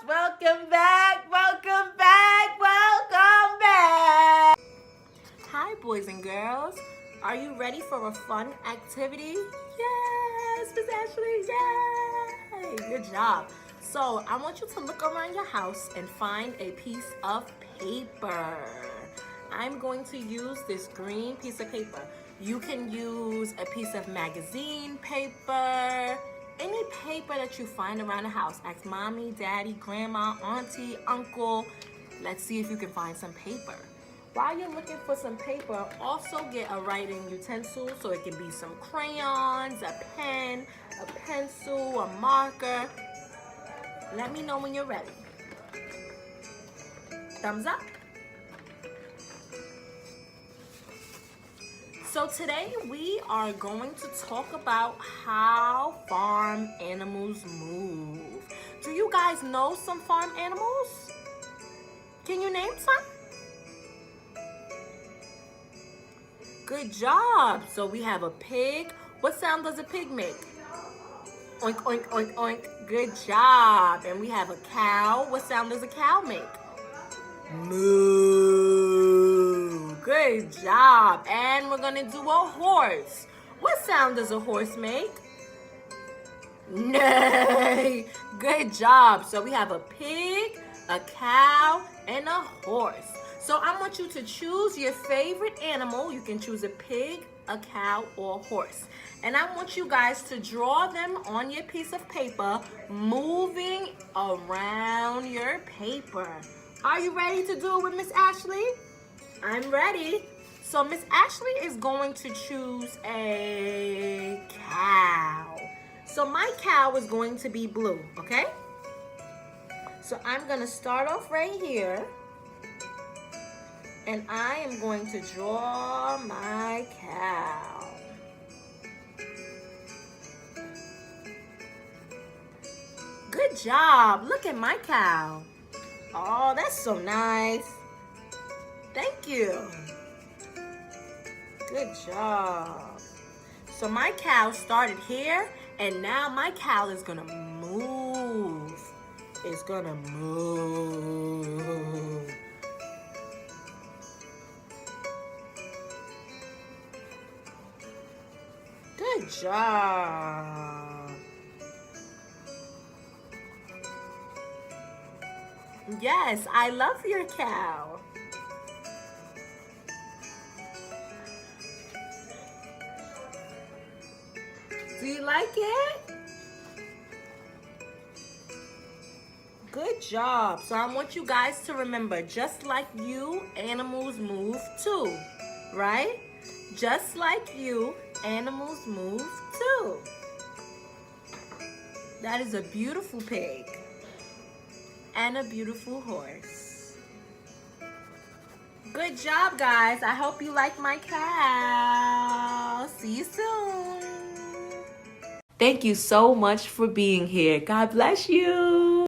Welcome back, welcome back, welcome back. Hi, boys and girls. Are you ready for a fun activity? Yes, Miss Ashley, yay! Good job. So I want you to look around your house and find a piece of paper. I'm going to use this green piece of paper. You can use a piece of magazine paper, any paper that you find around the house. Ask mommy, daddy, grandma, auntie, uncle. Let's see if you can find some paper. While you're looking for some paper, also get a writing utensil, so it can be some crayons, a pen, a pencil, a marker. Let me know when you're ready. Thumbs up. So today we are going to talk about how farm animals move. Do you guys know some farm animals? Can you name some? Good job. So we have a pig. What sound does a pig make? Oink, oink, oink, oink. Good job. And we have a cow. What sound does a cow make? Moo. Good job. And we're gonna do a horse. What sound does a horse make? Neigh. Good job. So we have a pig, a cow, and a horse. So I want you to choose your favorite animal. You can choose a pig, a cow, or a horse. And I want you guys to draw them on your piece of paper, moving around your paper. Are you ready to do it with Miss Ashley? I'm ready. So Miss Ashley is going to choose a cow. So my cow is going to be blue, okay? So I'm gonna start off right here. And I am going to draw my cow. Good job. Look at my cow. Oh, that's so nice. Thank you. Good job. So my cow started here, and now my cow is gonna move. It's gonna move. Good job. Yes, I love your cow. Do you like it? Good job. So I want you guys to remember, just like you, animals move too, right? Just like you, animals move too. That is a beautiful pig and a beautiful horse. Good job, guys. I hope you like my cow. See you soon. Thank you so much for being here. God bless you.